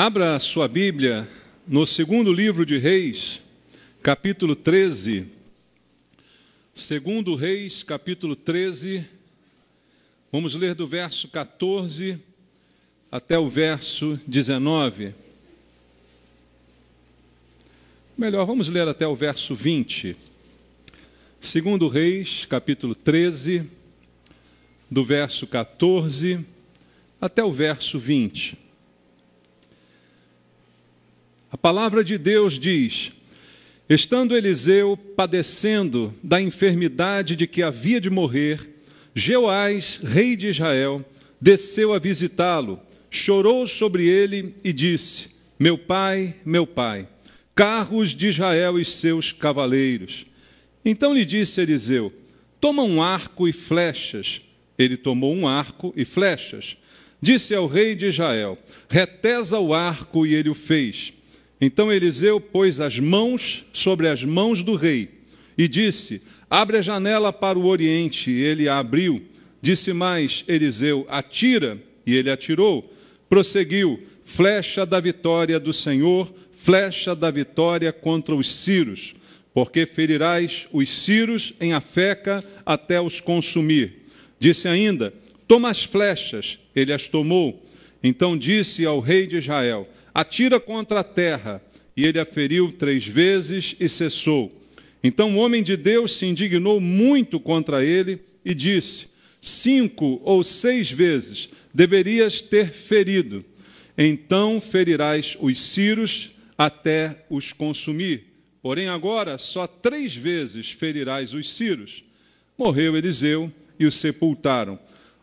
Abra a sua Bíblia no segundo livro de Reis, capítulo 13. Segundo Reis, capítulo 13. Vamos ler do verso 14 até o verso 19. Melhor, vamos ler até o verso 20. Segundo Reis, capítulo 13, do verso 14 até o verso 20. A palavra de Deus diz: estando Eliseu padecendo da enfermidade de que havia de morrer, Jeoás, rei de Israel, desceu a visitá-lo, chorou sobre ele e disse: meu pai, carros de Israel e seus cavaleiros. Então lhe disse Eliseu: toma um arco e flechas. Ele tomou um arco e flechas. Disse ao rei de Israel: retesa o arco, e ele o fez. Então Eliseu pôs as mãos sobre as mãos do rei e disse: abre a janela para o oriente. E ele a abriu. Disse mais Eliseu: atira. E ele atirou. Prosseguiu: flecha da vitória do Senhor, flecha da vitória contra os sírios, porque ferirás os sírios em Afeca até os consumir. Disse ainda: toma as flechas. Ele as tomou. Então disse ao rei de Israel: atira contra a terra. E ele a feriu 3 vezes e cessou. Então o homem de Deus se indignou muito contra ele e disse: 5 ou 6 vezes deverias ter ferido. Então ferirás os sírios até os consumir. Porém agora só 3 vezes ferirás os sírios. Morreu Eliseu e o sepultaram.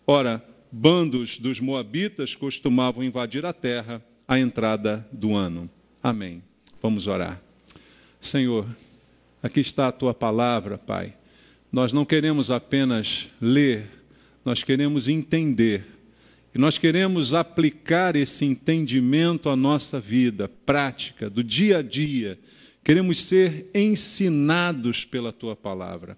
Ora, bandos dos moabitas costumavam invadir a terra à entrada do ano. Amém. Vamos orar. Senhor, aqui está a Tua palavra, Pai. Nós não queremos apenas ler, nós queremos entender. E nós queremos aplicar esse entendimento à nossa vida prática, do dia a dia. Queremos ser ensinados pela Tua palavra.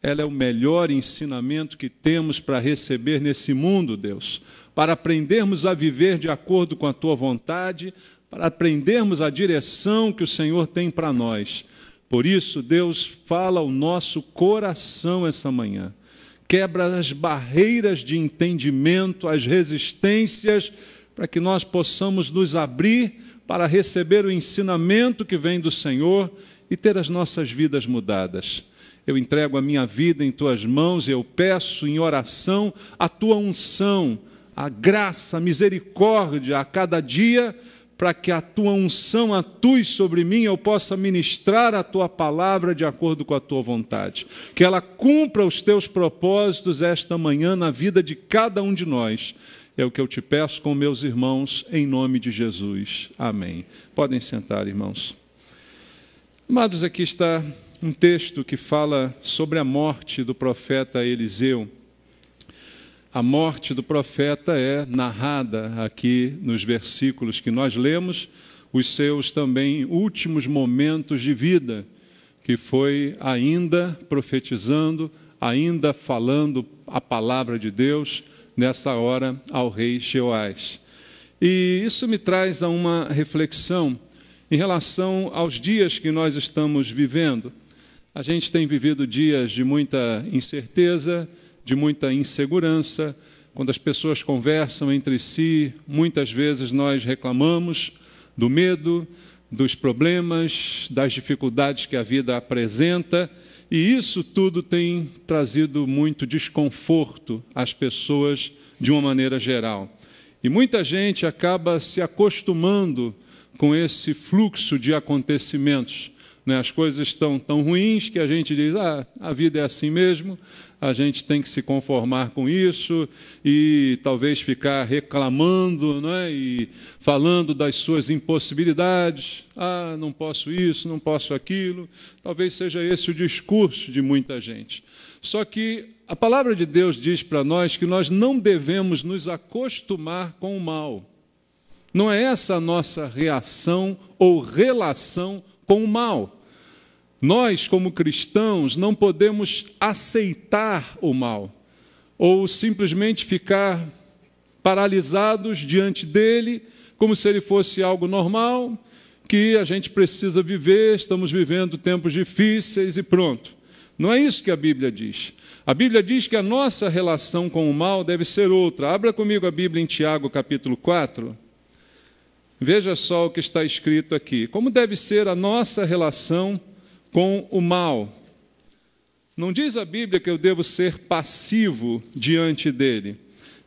Ela é o melhor ensinamento que temos para receber nesse mundo, Deus, para aprendermos a viver de acordo com a Tua vontade, para aprendermos a direção que o Senhor tem para nós. Por isso, Deus, fala ao nosso coração essa manhã. Quebra as barreiras de entendimento, as resistências, para que nós possamos nos abrir para receber o ensinamento que vem do Senhor e ter as nossas vidas mudadas. Eu entrego a minha vida em Tuas mãos e eu peço em oração a Tua unção, a graça, a misericórdia a cada dia, para que a Tua unção atue sobre mim, eu possa ministrar a Tua palavra de acordo com a Tua vontade. Que ela cumpra os Teus propósitos esta manhã na vida de cada um de nós. É o que eu te peço com meus irmãos, em nome de Jesus. Amém. Podem sentar, irmãos. Amados, aqui está um texto que fala sobre a morte do profeta Eliseu. A morte do profeta é narrada aqui nos versículos que nós lemos, os seus também últimos momentos de vida, que foi ainda profetizando, ainda falando a palavra de Deus, nessa hora ao rei Jeoás. E isso me traz a uma reflexão em relação aos dias que nós estamos vivendo. A gente tem vivido dias de muita incerteza, de muita insegurança. Quando as pessoas conversam entre si, muitas vezes nós reclamamos do medo, dos problemas, das dificuldades que a vida apresenta, e isso tudo tem trazido muito desconforto às pessoas de uma maneira geral. E muita gente acaba se acostumando com esse fluxo de acontecimentos. As coisas estão tão ruins que a gente diz: a vida é assim mesmo, a gente tem que se conformar com isso e talvez ficar reclamando, e falando das suas impossibilidades. Não posso isso, não posso aquilo. Talvez seja esse o discurso de muita gente. Só que a palavra de Deus diz para nós que nós não devemos nos acostumar com o mal. Não é essa a nossa reação ou relação com o mal. Nós, como cristãos, não podemos aceitar o mal, ou simplesmente ficar paralisados diante dele, como se ele fosse algo normal, que a gente precisa viver, estamos vivendo tempos difíceis e pronto. Não é isso que a Bíblia diz. A Bíblia diz que a nossa relação com o mal deve ser outra. Abra comigo a Bíblia em Tiago, capítulo 4. Veja só o que está escrito aqui. Como deve ser a nossa relação com o mal? Não diz a Bíblia que eu devo ser passivo diante dele.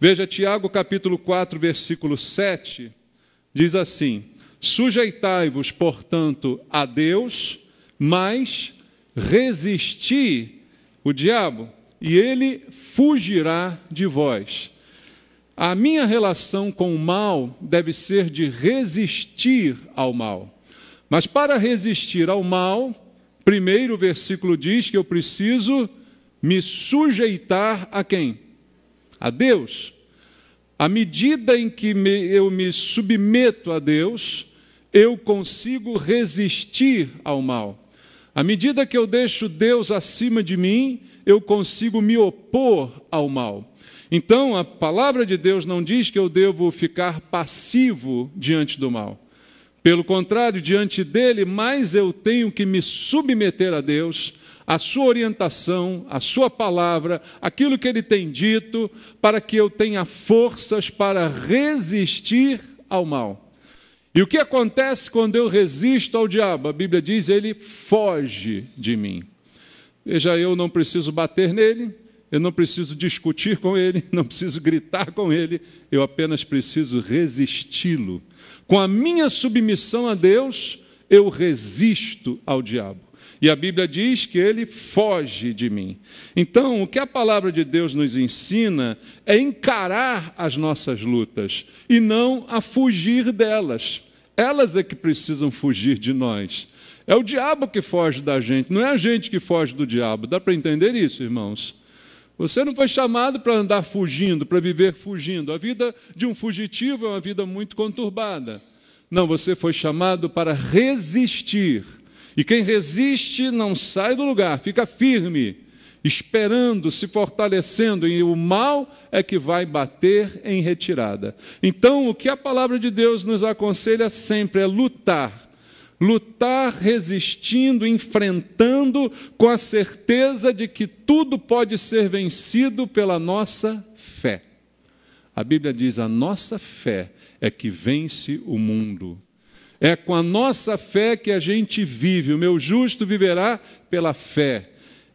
Veja Tiago, capítulo 4, versículo 7. Diz assim: sujeitai-vos, portanto, a Deus, mas resisti o diabo, e ele fugirá de vós. A minha relação com o mal deve ser de resistir ao mal. Mas para resistir ao mal, primeiro o versículo diz que eu preciso me sujeitar a quem? A Deus. À medida em que eu me submeto a Deus, eu consigo resistir ao mal. À medida que eu deixo Deus acima de mim, eu consigo me opor ao mal. Então, a palavra de Deus não diz que eu devo ficar passivo diante do mal. Pelo contrário, diante dele, mais eu tenho que me submeter a Deus, a sua orientação, a sua palavra, aquilo que ele tem dito, para que eu tenha forças para resistir ao mal. E o que acontece quando eu resisto ao diabo? A Bíblia diz, ele foge de mim. Veja, eu não preciso bater nele, eu não preciso discutir com ele, não preciso gritar com ele, eu apenas preciso resisti-lo. Com a minha submissão a Deus, eu resisto ao diabo. E a Bíblia diz que ele foge de mim. Então, o que a palavra de Deus nos ensina é encarar as nossas lutas e não a fugir delas. Elas é que precisam fugir de nós. É o diabo que foge da gente, não é a gente que foge do diabo. Dá para entender isso, irmãos? Você não foi chamado para andar fugindo, para viver fugindo. A vida de um fugitivo é uma vida muito conturbada. Não, você foi chamado para resistir. E quem resiste não sai do lugar, fica firme, esperando, se fortalecendo, e o mal é que vai bater em retirada. Então, o que a palavra de Deus nos aconselha sempre é lutar. Lutar resistindo, enfrentando, com a certeza de que tudo pode ser vencido pela nossa fé. A Bíblia diz, a nossa fé é que vence o mundo. É com a nossa fé que a gente vive. O meu justo viverá pela fé.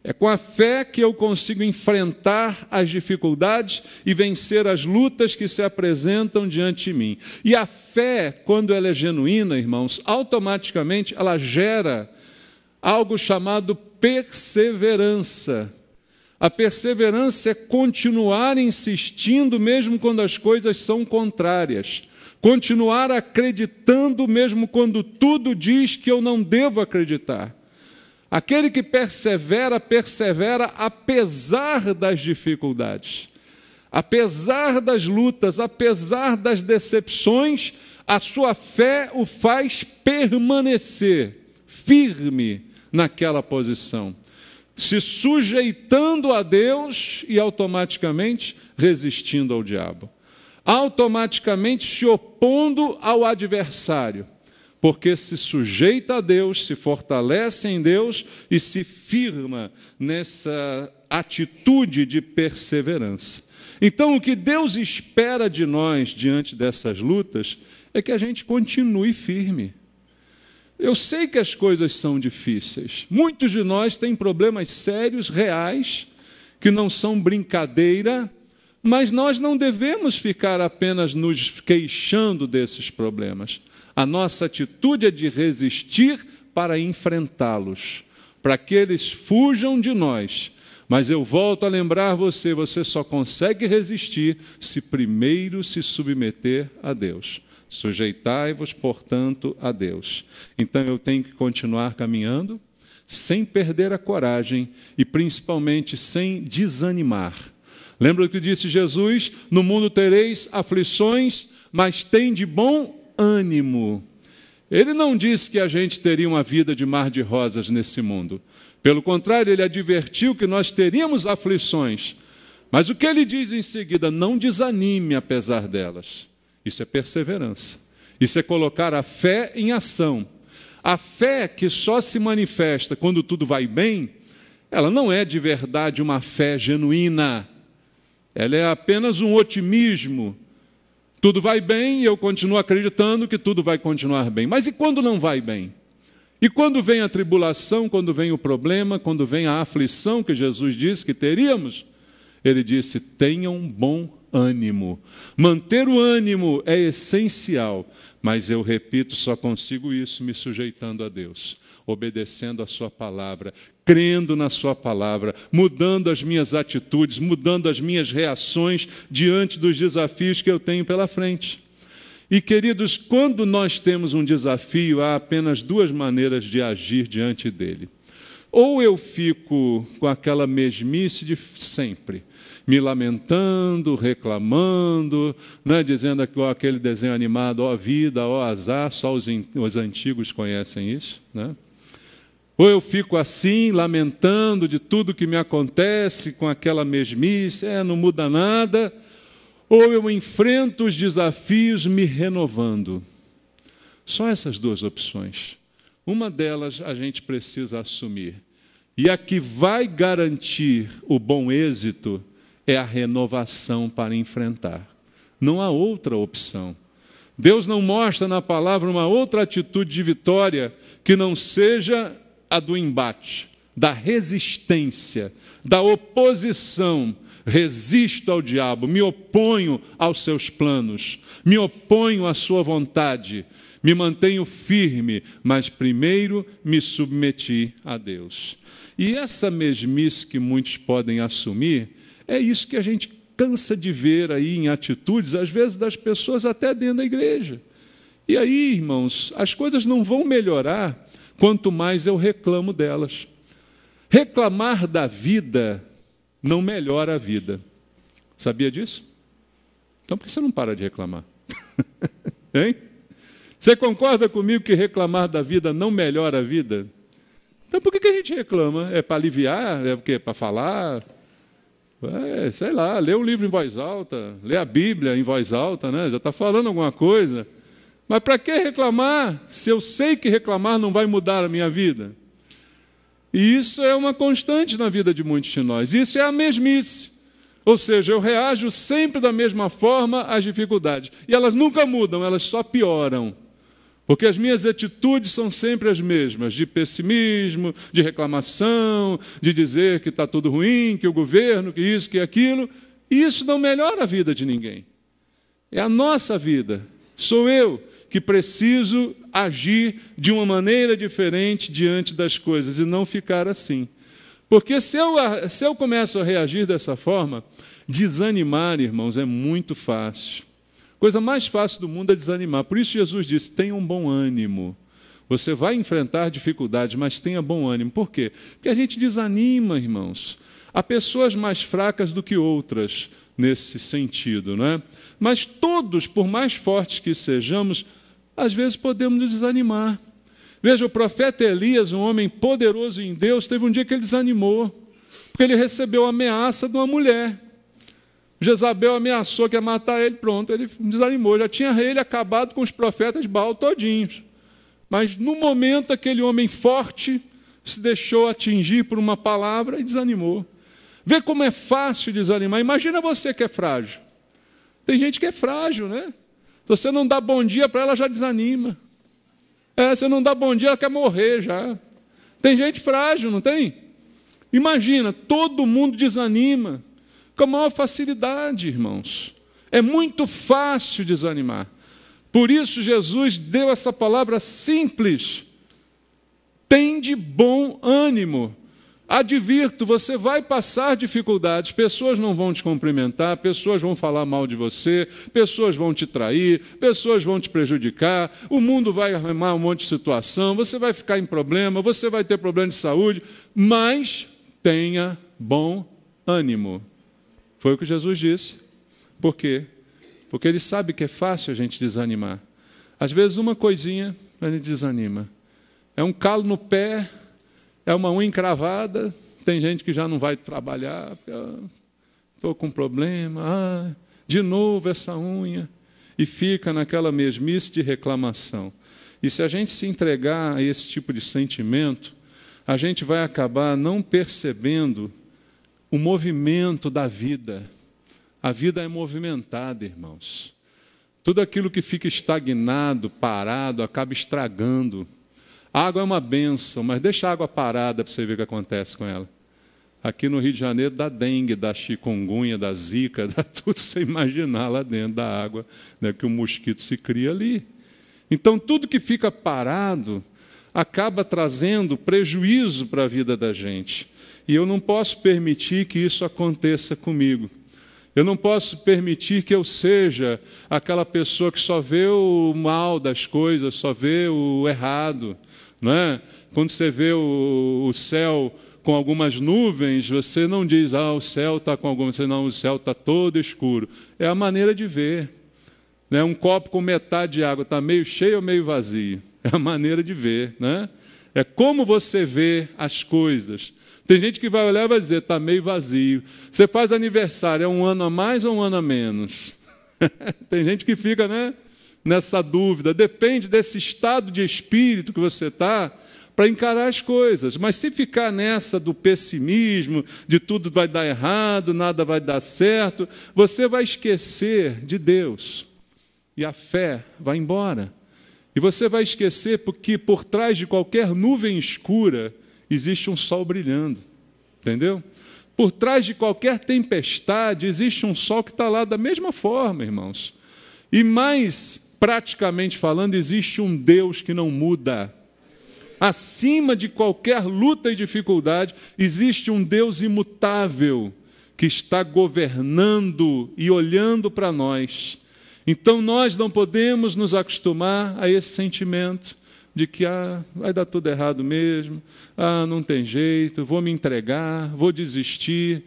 É com a fé que eu consigo enfrentar as dificuldades e vencer as lutas que se apresentam diante de mim. E a fé, quando ela é genuína, irmãos, automaticamente ela gera algo chamado perseverança. A perseverança é continuar insistindo mesmo quando as coisas são contrárias. Continuar acreditando mesmo quando tudo diz que eu não devo acreditar. Aquele que persevera, persevera apesar das dificuldades. Apesar das lutas, apesar das decepções, a sua fé o faz permanecer firme naquela posição. Se sujeitando a Deus e automaticamente resistindo ao diabo. Automaticamente se opondo ao adversário, porque se sujeita a Deus, se fortalece em Deus e se firma nessa atitude de perseverança. Então, o que Deus espera de nós diante dessas lutas é que a gente continue firme. Eu sei que as coisas são difíceis. Muitos de nós têm problemas sérios, reais, que não são brincadeira, mas nós não devemos ficar apenas nos queixando desses problemas. A nossa atitude é de resistir para enfrentá-los, para que eles fujam de nós. Mas eu volto a lembrar você só consegue resistir se primeiro se submeter a Deus. Sujeitai-vos, portanto, a Deus. Então eu tenho que continuar caminhando, sem perder a coragem e principalmente sem desanimar. Lembra o que disse Jesus? No mundo tereis aflições, mas tem de bom ânimo. Ele não disse que a gente teria uma vida de mar de rosas nesse mundo. Pelo contrário, ele advertiu que nós teríamos aflições. Mas o que ele diz em seguida? Não desanime apesar delas. Isso é perseverança. Isso é colocar a fé em ação. A fé que só se manifesta quando tudo vai bem, ela não é de verdade uma fé genuína. Ela é apenas um otimismo. Tudo vai bem e eu continuo acreditando que tudo vai continuar bem. Mas e quando não vai bem? E quando vem a tribulação, quando vem o problema, quando vem a aflição que Jesus disse que teríamos? Ele disse, tenham bom ânimo. Manter o ânimo é essencial, mas eu repito, só consigo isso me sujeitando a Deus, obedecendo a sua palavra, crendo na sua palavra, mudando as minhas atitudes, mudando as minhas reações diante dos desafios que eu tenho pela frente. E, queridos, quando nós temos um desafio, há apenas duas maneiras de agir diante dele. Ou eu fico com aquela mesmice de sempre, me lamentando, reclamando, né, dizendo aquele desenho animado, ó vida, ó azar, só os antigos conhecem isso, né? Ou eu fico assim, lamentando de tudo que me acontece, com aquela mesmice, não muda nada, ou eu enfrento os desafios me renovando. Só essas duas opções. Uma delas a gente precisa assumir. E a que vai garantir o bom êxito é a renovação para enfrentar. Não há outra opção. Deus não mostra na palavra uma outra atitude de vitória que não seja a do embate, da resistência, da oposição. Resisto ao diabo, me oponho aos seus planos, me oponho à sua vontade, me mantenho firme, mas primeiro me submeti a Deus. E essa mesmice que muitos podem assumir, é isso que a gente cansa de ver aí em atitudes, às vezes das pessoas até dentro da igreja. E aí, irmãos, as coisas não vão melhorar quanto mais eu reclamo delas. Reclamar da vida não melhora a vida. Sabia disso? Então por que você não para de reclamar? Hein? Você concorda comigo que reclamar da vida não melhora a vida? Então por que a gente reclama? É para aliviar? É o quê? Para falar? Sei lá, lê um livro em voz alta, lê a Bíblia em voz alta, né? Já está falando alguma coisa. Mas para que reclamar se eu sei que reclamar não vai mudar a minha vida? E isso é uma constante na vida de muitos de nós. Isso é a mesmice. Ou seja, eu reajo sempre da mesma forma às dificuldades. E elas nunca mudam, elas só pioram. Porque as minhas atitudes são sempre as mesmas, de pessimismo, de reclamação, de dizer que está tudo ruim, que o governo, que isso, que aquilo. E isso não melhora a vida de ninguém. É a nossa vida. Sou eu que preciso agir de uma maneira diferente diante das coisas e não ficar assim. Porque se eu começo a reagir dessa forma, desanimar, irmãos, é muito fácil. A coisa mais fácil do mundo é desanimar. Por isso Jesus disse, tenha um bom ânimo. Você vai enfrentar dificuldades, mas tenha bom ânimo. Por quê? Porque a gente desanima, irmãos. Há pessoas mais fracas do que outras nesse sentido, não é? Mas todos, por mais fortes que sejamos, às vezes podemos nos desanimar. Veja, o profeta Elias, um homem poderoso em Deus, teve um dia que ele desanimou, porque ele recebeu a ameaça de uma mulher. Jezabel ameaçou que ia matar ele, pronto, ele desanimou. Já tinha ele acabado com os profetas de Baal todinhos. Mas no momento aquele homem forte se deixou atingir por uma palavra e desanimou. Vê como é fácil desanimar. Imagina você que é frágil. Tem gente que é frágil, né? Se você não dá bom dia para ela, já desanima. Você não dá bom dia, ela quer morrer já. Tem gente frágil, não tem? Imagina, todo mundo desanima com a maior facilidade, irmãos. É muito fácil desanimar. Por isso Jesus deu essa palavra simples. Tende bom ânimo. Advirto, você vai passar dificuldades, pessoas não vão te cumprimentar, pessoas vão falar mal de você, pessoas vão te trair, pessoas vão te prejudicar, o mundo vai arrumar um monte de situação, você vai ficar em problema, você vai ter problema de saúde, mas tenha bom ânimo. Foi o que Jesus disse. Por quê? Porque ele sabe que é fácil a gente desanimar. Às vezes uma coisinha a gente desanima. É um calo no pé, é uma unha encravada, tem gente que já não vai trabalhar, estou com problema, de novo essa unha. e fica naquela mesmice de reclamação. E se a gente se entregar a esse tipo de sentimento, a gente vai acabar não percebendo o movimento da vida. A vida é movimentada, irmãos. Tudo aquilo que fica estagnado, parado, acaba estragando. A água é uma bênção, mas deixa a água parada para você ver o que acontece com ela. Aqui no Rio de Janeiro dá dengue, dá chikungunya, dá zika, dá tudo você imaginar lá dentro da água, né, que o mosquito se cria ali. Então tudo que fica parado acaba trazendo prejuízo para a vida da gente. E eu não posso permitir que isso aconteça comigo. Eu não posso permitir que eu seja aquela pessoa que só vê o mal das coisas, só vê o errado. Não é? Quando você vê o céu com algumas nuvens, você não diz, o céu está com algumas, não, o céu está todo escuro. É a maneira de ver. Né? Um copo com metade de água está meio cheio ou meio vazio? É a maneira de ver. Né? É como você vê as coisas. Tem gente que vai olhar e vai dizer, está meio vazio. Você faz aniversário, é um ano a mais ou um ano a menos? Tem gente que fica, né, nessa dúvida. Depende desse estado de espírito que você está para encarar as coisas. Mas se ficar nessa do pessimismo, de tudo vai dar errado, nada vai dar certo, você vai esquecer de Deus. E a fé vai embora. E você vai esquecer porque por trás de qualquer nuvem escura existe um sol brilhando, entendeu? Por trás de qualquer tempestade existe um sol que está lá da mesma forma, irmãos. E mais praticamente falando, existe um Deus que não muda. Acima de qualquer luta e dificuldade, existe um Deus imutável que está governando e olhando para nós. Então nós não podemos nos acostumar a esse sentimento de que vai dar tudo errado mesmo, não tem jeito, vou me entregar, vou desistir.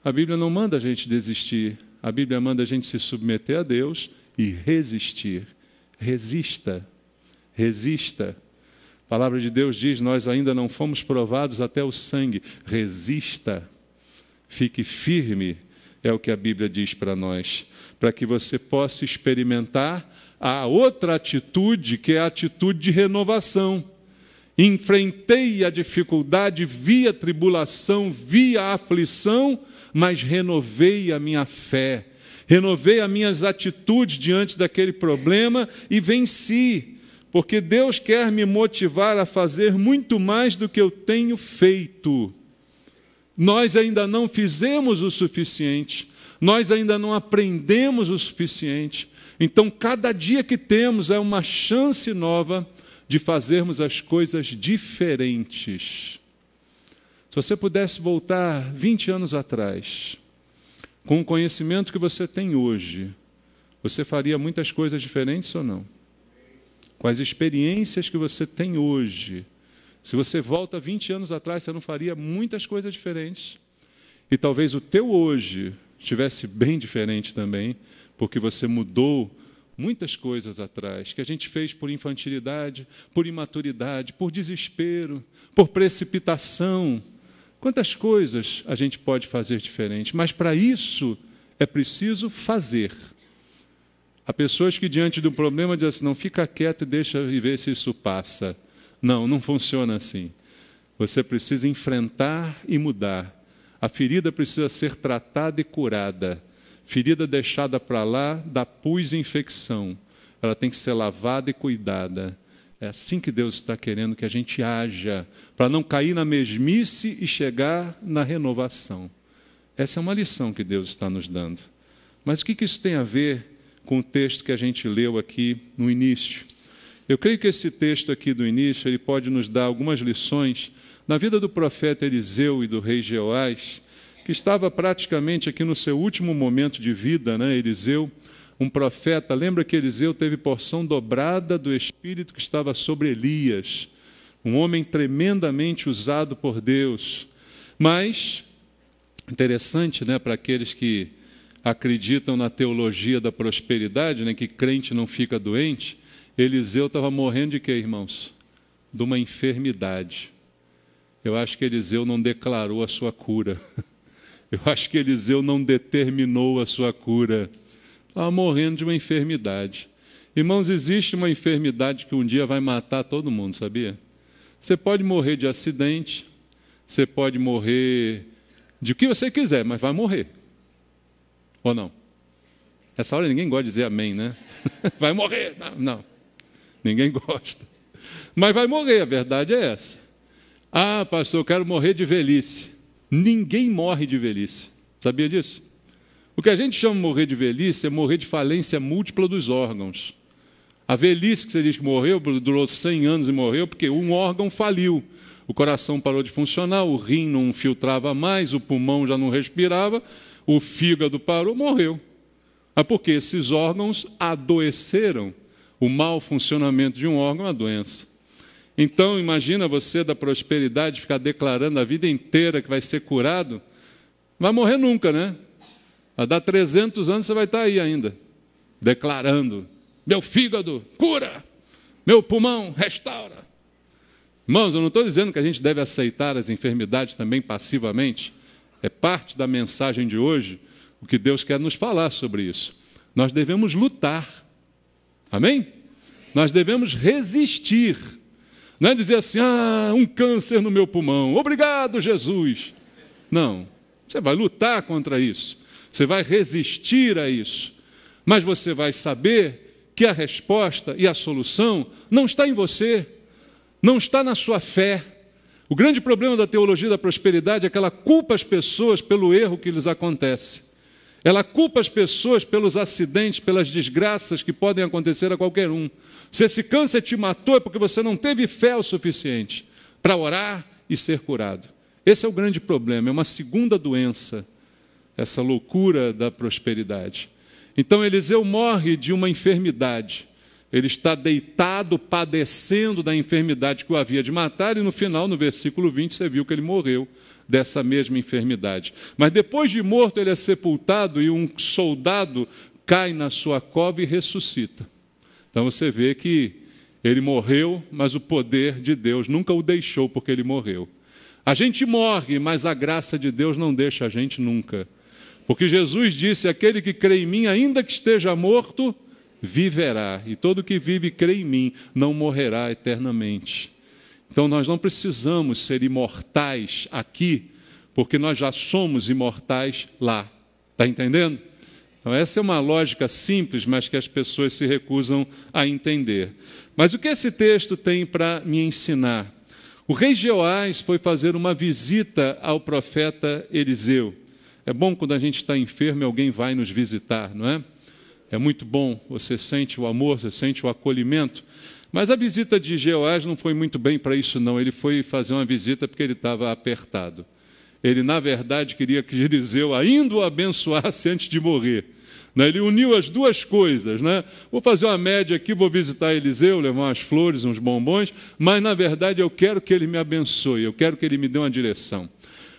A Bíblia não manda a gente desistir, a Bíblia manda a gente se submeter a Deus e resistir. Resista, resista. A palavra de Deus diz, nós ainda não fomos provados até o sangue. Resista, fique firme, é o que a Bíblia diz para nós, para que você possa experimentar a outra atitude, que é a atitude de renovação. Enfrentei a dificuldade, vi a tribulação, vi a aflição, mas renovei a minha fé, renovei as minhas atitudes diante daquele problema e venci, porque Deus quer me motivar a fazer muito mais do que eu tenho feito. Nós ainda não fizemos o suficiente, nós ainda não aprendemos o suficiente. Então, cada dia que temos é uma chance nova de fazermos as coisas diferentes. Se você pudesse voltar 20 anos atrás, com o conhecimento que você tem hoje, você faria muitas coisas diferentes ou não? Com as experiências que você tem hoje, se você volta 20 anos atrás, você não faria muitas coisas diferentes? E talvez o teu hoje estivesse bem diferente também, porque você mudou muitas coisas atrás, que a gente fez por infantilidade, por imaturidade, por desespero, por precipitação. Quantas coisas a gente pode fazer diferente? Mas para isso é preciso fazer. Há pessoas que diante de um problema dizem assim, não, fica quieto e deixa eu ver se isso passa. Não, não funciona assim. Você precisa enfrentar e mudar. A ferida precisa ser tratada e curada. Ferida deixada para lá dá pus e infecção. Ela tem que ser lavada e cuidada. É assim que Deus está querendo que a gente haja, para não cair na mesmice e chegar na renovação. Essa é uma lição que Deus está nos dando. Mas o que isso tem a ver com o texto que a gente leu aqui no início? Eu creio que esse texto aqui do início, ele pode nos dar algumas lições na vida do profeta Eliseu e do rei Jeoás, que estava praticamente aqui no seu último momento de vida, né? Eliseu, um profeta. Lembra que Eliseu teve porção dobrada do Espírito que estava sobre Elias, um homem tremendamente usado por Deus. Mas, interessante, né, para aqueles que acreditam na teologia da prosperidade, né, que crente não fica doente, Eliseu estava morrendo de quê, irmãos? De uma enfermidade. Eu acho que Eliseu não declarou a sua cura. Eu acho que Eliseu não determinou a sua cura. Estava morrendo de uma enfermidade. Irmãos, existe uma enfermidade que um dia vai matar todo mundo, sabia? Você pode morrer de acidente, você pode morrer de o que você quiser, mas vai morrer. Ou não? Essa hora ninguém gosta de dizer amém, né? Vai morrer. Não. Ninguém gosta. Mas vai morrer, a verdade é essa. Ah, pastor, eu quero morrer de velhice. Ninguém morre de velhice. Sabia disso? O que a gente chama de morrer de velhice é morrer de falência múltipla dos órgãos. A velhice que você diz que morreu, durou 100 anos e morreu, porque um órgão faliu. O coração parou de funcionar, o rim não filtrava mais, o pulmão já não respirava, o fígado parou, morreu. Mas porque esses órgãos adoeceram. O mau funcionamento de um órgão é uma doença. Então, imagina você da prosperidade ficar declarando a vida inteira que vai ser curado. Vai morrer nunca, né? Vai dar 300 anos, você vai estar aí ainda, declarando: meu fígado, cura! Meu pulmão, restaura! Irmãos, eu não estou dizendo que a gente deve aceitar as enfermidades também passivamente. É parte da mensagem de hoje, o que Deus quer nos falar sobre isso. Nós devemos lutar. Amém? Nós devemos resistir. Não é dizer assim, um câncer no meu pulmão, obrigado, Jesus. Não, você vai lutar contra isso. Você vai resistir a isso. Mas você vai saber que a resposta e a solução não está em você, não está na sua fé. O grande problema da teologia da prosperidade é que ela culpa as pessoas pelo erro que lhes acontece. Ela culpa as pessoas pelos acidentes, pelas desgraças que podem acontecer a qualquer um. Se esse câncer te matou é porque você não teve fé o suficiente para orar e ser curado. Esse é o grande problema, é uma segunda doença, essa loucura da prosperidade. Então Eliseu morre de uma enfermidade. Ele está deitado, padecendo da enfermidade que o havia de matar, e no final, no versículo 20, você viu que ele morreu dessa mesma enfermidade. Mas depois de morto, ele é sepultado e um soldado cai na sua cova e ressuscita. Então você vê que ele morreu, mas o poder de Deus nunca o deixou porque ele morreu. A gente morre, mas a graça de Deus não deixa a gente nunca. Porque Jesus disse, aquele que crê em mim, ainda que esteja morto, viverá. E todo que vive e crê em mim, não morrerá eternamente. Então nós não precisamos ser imortais aqui, porque nós já somos imortais lá. Está entendendo? Então essa é uma lógica simples, mas que as pessoas se recusam a entender. Mas o que esse texto tem para me ensinar? O rei Jeoás foi fazer uma visita ao profeta Eliseu. É bom quando a gente está enfermo e alguém vai nos visitar, não é? É muito bom, você sente o amor, você sente o acolhimento. Mas a visita de Jeoás não foi muito bem para isso, não. Ele foi fazer uma visita porque ele estava apertado. Ele, na verdade, queria que Eliseu ainda o abençoasse antes de morrer. Ele uniu as duas coisas, né? Vou fazer uma média aqui, vou visitar Eliseu, levar umas flores, uns bombons, mas, na verdade, eu quero que ele me abençoe, eu quero que ele me dê uma direção.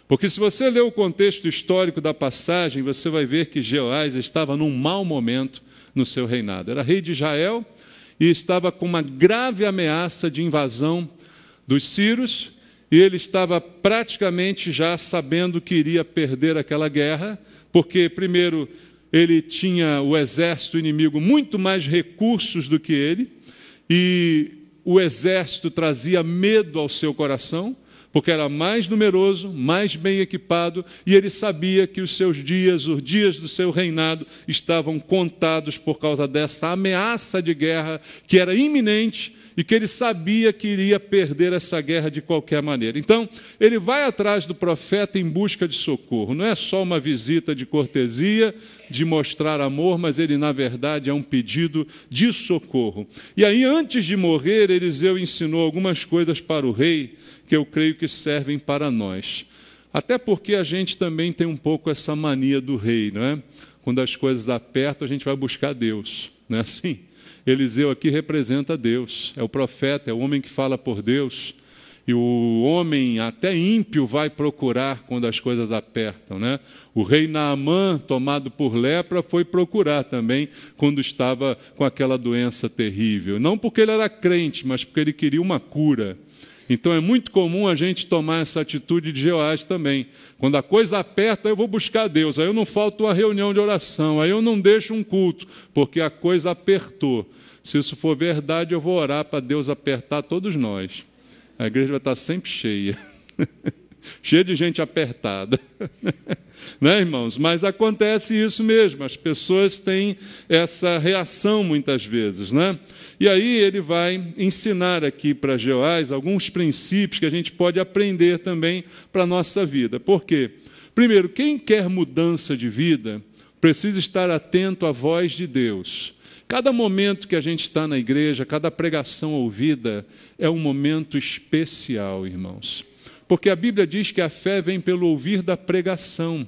Porque se você ler o contexto histórico da passagem, você vai ver que Jeoás estava num mau momento no seu reinado. Era rei de Israel e estava com uma grave ameaça de invasão dos sírios, e ele estava praticamente já sabendo que iria perder aquela guerra, porque, primeiro, ele tinha o exército inimigo muito mais recursos do que ele, e o exército trazia medo ao seu coração, porque era mais numeroso, mais bem equipado, e ele sabia que os seus dias, os dias do seu reinado, estavam contados por causa dessa ameaça de guerra que era iminente e que ele sabia que iria perder essa guerra de qualquer maneira. Então, ele vai atrás do profeta em busca de socorro. Não é só uma visita de cortesia, de mostrar amor, mas ele, na verdade, é um pedido de socorro. E aí, antes de morrer, Eliseu ensinou algumas coisas para o rei, que eu creio que servem para nós. Até porque a gente também tem um pouco essa mania do rei, não é? Quando as coisas apertam, a gente vai buscar Deus, não é assim? Eliseu aqui representa Deus, é o profeta, é o homem que fala por Deus, e o homem até ímpio vai procurar quando as coisas apertam, né? O rei Naamã, tomado por lepra, foi procurar também quando estava com aquela doença terrível, não porque ele era crente, mas porque ele queria uma cura. Então é muito comum a gente tomar essa atitude de Jeoás também. Quando a coisa aperta, eu vou buscar Deus, aí eu não falto uma reunião de oração, aí eu não deixo um culto, porque a coisa apertou. Se isso for verdade, eu vou orar para Deus apertar todos nós. A igreja vai estar sempre cheia. Cheia de gente apertada. Né, irmãos? Mas acontece isso mesmo, as pessoas têm essa reação muitas vezes, né? E aí ele vai ensinar aqui para Jeoás alguns princípios que a gente pode aprender também para a nossa vida. Por quê? Primeiro, quem quer mudança de vida precisa estar atento à voz de Deus. Cada momento que a gente está na igreja, cada pregação ouvida, é um momento especial, irmãos. Porque a Bíblia diz que a fé vem pelo ouvir da pregação.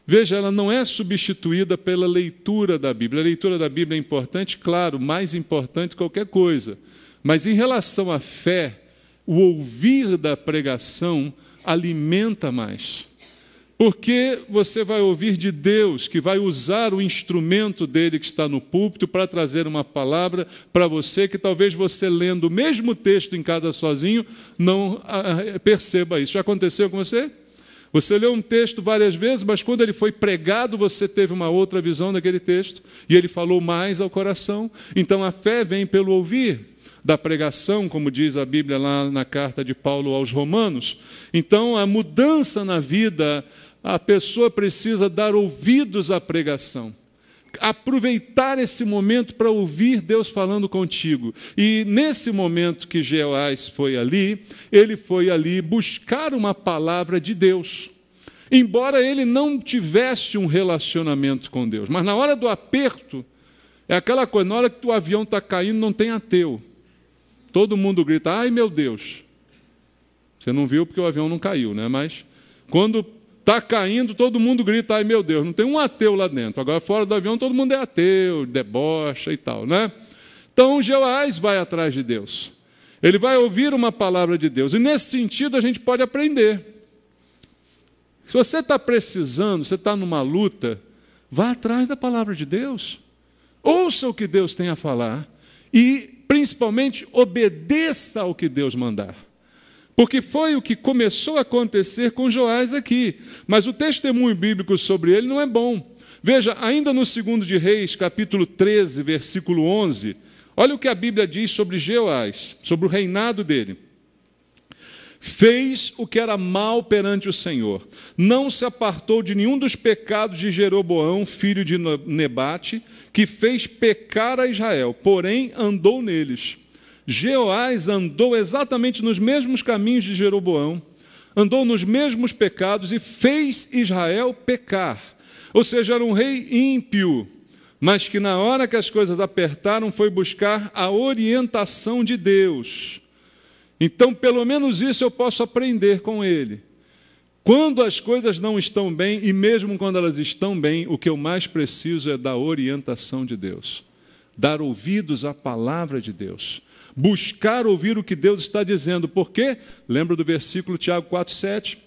Veja, ela não é substituída pela leitura da Bíblia. A leitura da Bíblia é importante, claro, mais importante que qualquer coisa. Mas em relação à fé, o ouvir da pregação alimenta mais. Porque você vai ouvir de Deus, que vai usar o instrumento dele que está no púlpito para trazer uma palavra para você, que talvez você lendo o mesmo texto em casa sozinho, não perceba isso. Já aconteceu com você? Você leu um texto várias vezes, mas quando ele foi pregado, você teve uma outra visão daquele texto, e ele falou mais ao coração. Então a fé vem pelo ouvir da pregação, como diz a Bíblia lá na carta de Paulo aos Romanos. Então a mudança na vida, a pessoa precisa dar ouvidos à pregação. Aproveitar esse momento para ouvir Deus falando contigo. E nesse momento que Jeoás foi ali, ele foi ali buscar uma palavra de Deus. Embora ele não tivesse um relacionamento com Deus. Mas na hora do aperto, é aquela coisa, na hora que o avião está caindo, não tem ateu. Todo mundo grita, ai meu Deus. Você não viu porque o avião não caiu, né? Mas quando está caindo, todo mundo grita, ai meu Deus, não tem um ateu lá dentro. Agora fora do avião todo mundo é ateu, debocha e tal, né? Então Jeoás vai atrás de Deus. Ele vai ouvir uma palavra de Deus. E nesse sentido a gente pode aprender. Se você está precisando, você está numa luta, vá atrás da palavra de Deus. Ouça o que Deus tem a falar. E principalmente obedeça ao que Deus mandar. Porque foi o que começou a acontecer com Jeoás aqui. Mas o testemunho bíblico sobre ele não é bom. Veja, ainda no 2 de Reis, capítulo 13, versículo 11, olha o que a Bíblia diz sobre Jeoás, sobre o reinado dele. Fez o que era mal perante o Senhor. Não se apartou de nenhum dos pecados de Jeroboão, filho de Nebate, que fez pecar a Israel, porém andou neles. Jeoás andou exatamente nos mesmos caminhos de Jeroboão, andou nos mesmos pecados e fez Israel pecar. Ou seja, era um rei ímpio, mas que na hora que as coisas apertaram foi buscar a orientação de Deus. Então, pelo menos isso eu posso aprender com ele. Quando as coisas não estão bem, e mesmo quando elas estão bem, o que eu mais preciso é da orientação de Deus. Dar ouvidos à palavra de Deus. Buscar ouvir o que Deus está dizendo. Por quê? Lembra do versículo Tiago 4,7?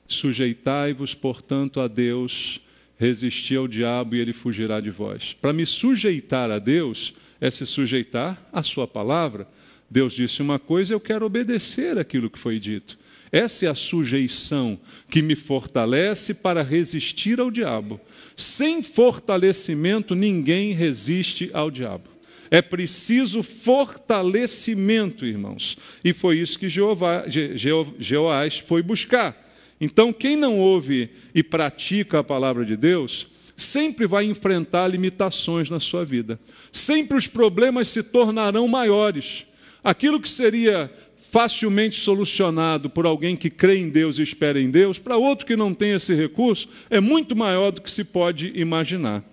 Sujeitai-vos, portanto, a Deus, resisti ao diabo e ele fugirá de vós. Para me sujeitar a Deus, é se sujeitar à sua palavra. Deus disse uma coisa, eu quero obedecer aquilo que foi dito. Essa é a sujeição que me fortalece para resistir ao diabo. Sem fortalecimento, ninguém resiste ao diabo. É preciso fortalecimento, irmãos. E foi isso que Jeoás foi buscar. Então, quem não ouve e pratica a palavra de Deus, sempre vai enfrentar limitações na sua vida. Sempre os problemas se tornarão maiores. Aquilo que seria facilmente solucionado por alguém que crê em Deus e espera em Deus, para outro que não tem esse recurso, é muito maior do que se pode imaginar.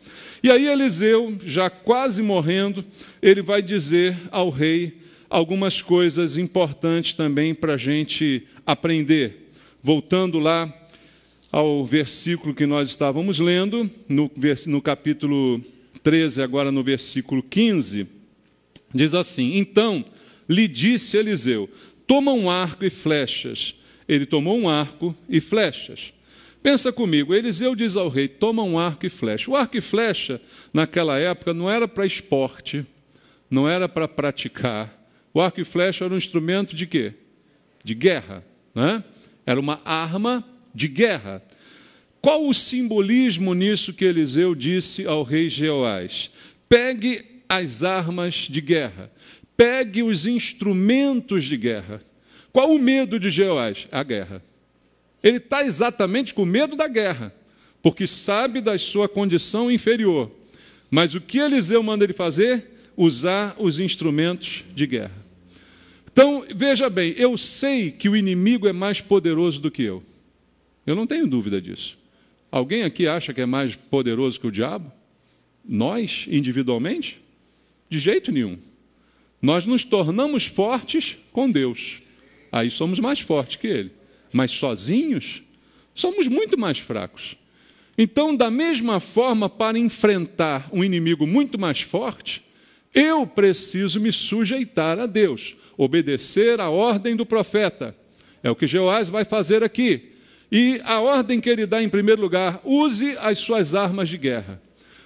E aí Eliseu, já quase morrendo, ele vai dizer ao rei algumas coisas importantes também para a gente aprender. Voltando lá ao versículo que nós estávamos lendo, no capítulo 13, agora no versículo 15, diz assim, então lhe disse Eliseu, toma um arco e flechas. Ele tomou um arco e flechas. Pensa comigo, Eliseu diz ao rei, toma um arco e flecha. O arco e flecha, naquela época, não era para esporte, não era para praticar. O arco e flecha era um instrumento de quê? de guerra, né? Era uma arma de guerra. Qual o simbolismo nisso que Eliseu disse ao rei Jeoás? Pegue as armas de guerra, pegue os instrumentos de guerra. Qual o medo de Jeoás? A guerra. Ele está exatamente com medo da guerra, porque sabe da sua condição inferior. Mas o que Eliseu manda ele fazer? Usar os instrumentos de guerra. Então, veja bem, eu sei que o inimigo é mais poderoso do que eu. Eu não tenho dúvida disso. Alguém aqui acha que é mais poderoso que o diabo? Nós, individualmente? De jeito nenhum. Nós nos tornamos fortes com Deus. Aí somos mais fortes que Ele. Mas sozinhos, somos muito mais fracos. Então, da mesma forma, para enfrentar um inimigo muito mais forte, eu preciso me sujeitar a Deus, obedecer à ordem do profeta. É o que Jeoás vai fazer aqui. E a ordem que ele dá, em primeiro lugar, use as suas armas de guerra.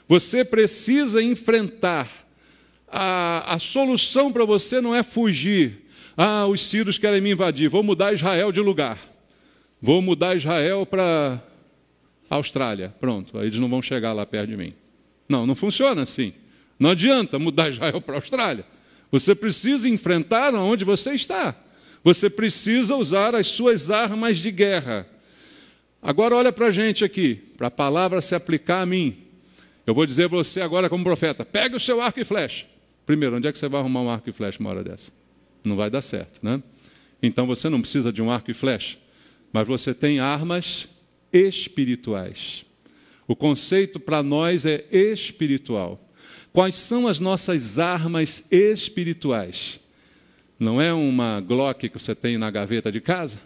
Você precisa enfrentar. A solução para você não é fugir. Os sírios querem me invadir, vou mudar Israel de lugar. Vou mudar Israel para a Austrália. Pronto, aí eles não vão chegar lá perto de mim. Não, não funciona assim. Não adianta mudar Israel para a Austrália. Você precisa enfrentar onde você está. Você precisa usar as suas armas de guerra. Agora olha para a gente aqui, para a palavra se aplicar a mim. Eu vou dizer a você agora como profeta, pegue o seu arco e flecha. Primeiro, onde é que você vai arrumar um arco e flecha uma hora dessa? Não vai dar certo, né? Então você não precisa de um arco e flecha, mas você tem armas espirituais. O conceito para nós é espiritual. Quais são as nossas armas espirituais? Não é uma Glock que você tem na gaveta de casa?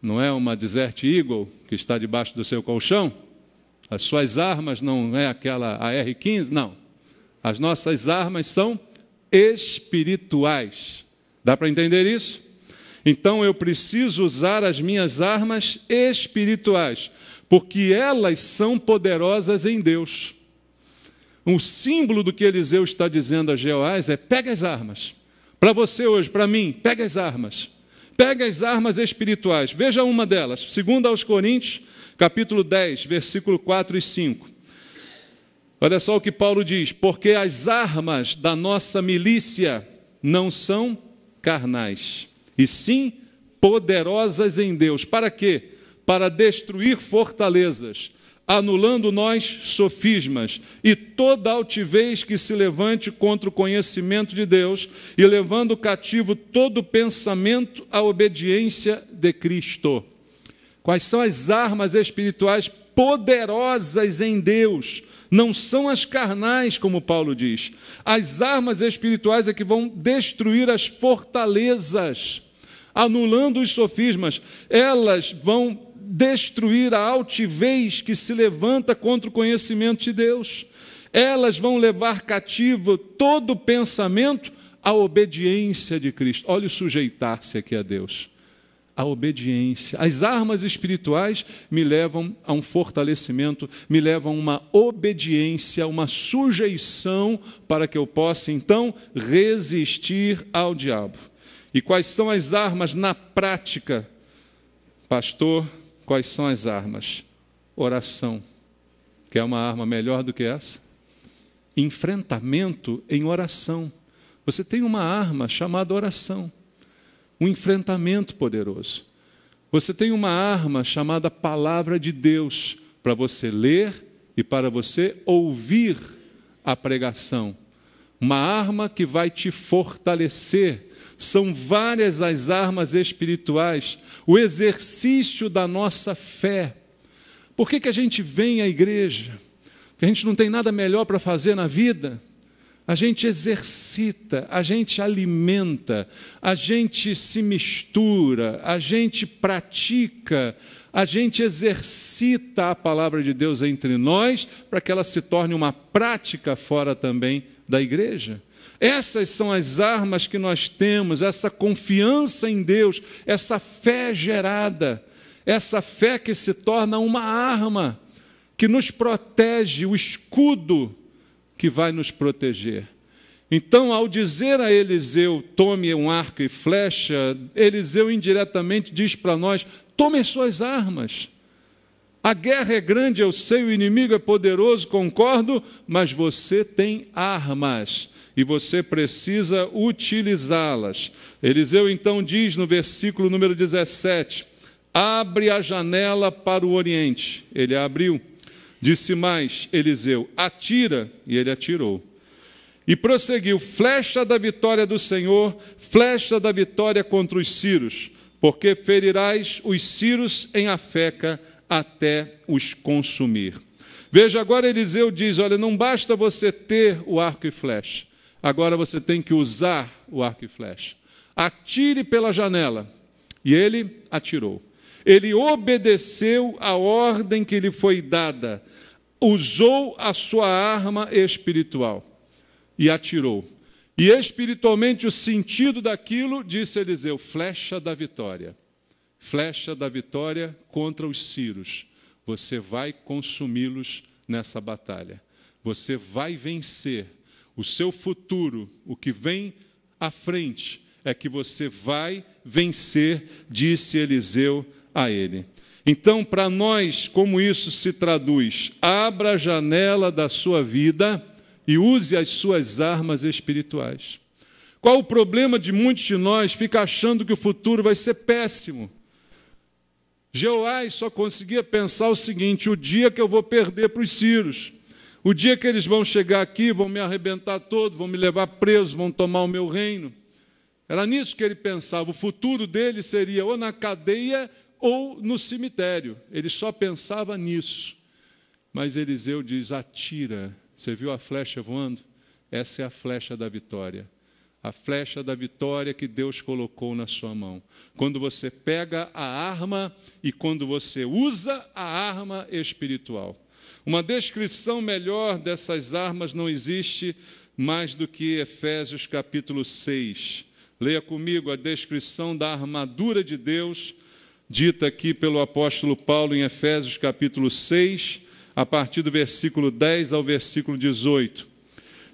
Não é uma Desert Eagle que está debaixo do seu colchão? As suas armas não é aquela AR-15? Não. As nossas armas são espirituais. Dá para entender isso? Então eu preciso usar as minhas armas espirituais, porque elas são poderosas em Deus. Um símbolo do que Eliseu está dizendo a Jeoás é: pega as armas. Para você hoje, para mim, pega as armas. Pega as armas espirituais. Veja uma delas, 2 aos Coríntios, capítulo 10, versículo 4 e 5. Olha só o que Paulo diz: porque as armas da nossa milícia não são carnais, e sim poderosas em Deus. Para quê? Para destruir fortalezas, anulando nós sofismas e toda altivez que se levante contra o conhecimento de Deus e levando cativo todo pensamento à obediência de Cristo. Quais são as armas espirituais poderosas em Deus? Não são as carnais, como Paulo diz. As armas espirituais é que vão destruir as fortalezas, anulando os sofismas. Elas vão destruir a altivez que se levanta contra o conhecimento de Deus. Elas vão levar cativo todo pensamento à obediência de Cristo. Olha o sujeitar-se aqui a Deus. A obediência. As armas espirituais me levam a um fortalecimento, me levam a uma obediência, uma sujeição para que eu possa, então, resistir ao diabo. E quais são as armas na prática? Pastor, quais são as armas? Oração. Quer uma arma melhor do que essa? Enfrentamento em oração. Você tem uma arma chamada oração. Um enfrentamento poderoso. Você tem uma arma chamada Palavra de Deus, para você ler e para você ouvir a pregação. Uma arma que vai te fortalecer. São várias as armas espirituais. O exercício da nossa fé. Por que a gente vem à igreja? Porque a gente não tem nada melhor para fazer na vida? A gente exercita, a gente alimenta, a gente se mistura, a gente pratica, a gente exercita a palavra de Deus entre nós para que ela se torne uma prática fora também da igreja. Essas são as armas que nós temos, essa confiança em Deus, essa fé gerada, essa fé que se torna uma arma que nos protege, o escudo que vai nos proteger. Então, ao dizer a Eliseu, tome um arco e flecha, Eliseu indiretamente diz para nós, tome as suas armas. A guerra é grande, eu sei, o inimigo é poderoso, concordo, mas você tem armas e você precisa utilizá-las. Eliseu então diz no versículo número 17, abre a janela para o oriente. Ele abriu. Disse mais, Eliseu, atira, e ele atirou. E prosseguiu, flecha da vitória do Senhor, flecha da vitória contra os sírios, porque ferirás os sírios em Afeca até os consumir. Veja, agora Eliseu diz, olha, não basta você ter o arco e flecha, agora você tem que usar o arco e flecha. Atire pela janela. E ele atirou. Ele obedeceu a ordem que lhe foi dada, usou a sua arma espiritual e atirou. E espiritualmente o sentido daquilo, disse Eliseu, flecha da vitória. Flecha da vitória contra os sírios. Você vai consumi-los nessa batalha. Você vai vencer. O seu futuro, o que vem à frente, é que você vai vencer, disse Eliseu a ele. Então, para nós, como isso se traduz? Abra a janela da sua vida e use as suas armas espirituais. Qual o problema de muitos de nós? Fica achando que o futuro vai ser péssimo. Jeoás só conseguia pensar o seguinte, o dia que eu vou perder para os sírios, o dia que eles vão chegar aqui, vão me arrebentar todo, vão me levar preso, vão tomar o meu reino. Era nisso que ele pensava, o futuro dele seria ou na cadeia ou no cemitério. Ele só pensava nisso. Mas Eliseu diz, atira. Você viu a flecha voando? Essa é a flecha da vitória. A flecha da vitória que Deus colocou na sua mão. Quando você pega a arma e quando você usa a arma espiritual. Uma descrição melhor dessas armas não existe mais do que Efésios capítulo 6. Leia comigo a descrição da armadura de Deus, dita aqui pelo apóstolo Paulo em Efésios capítulo 6, a partir do versículo 10 ao versículo 18.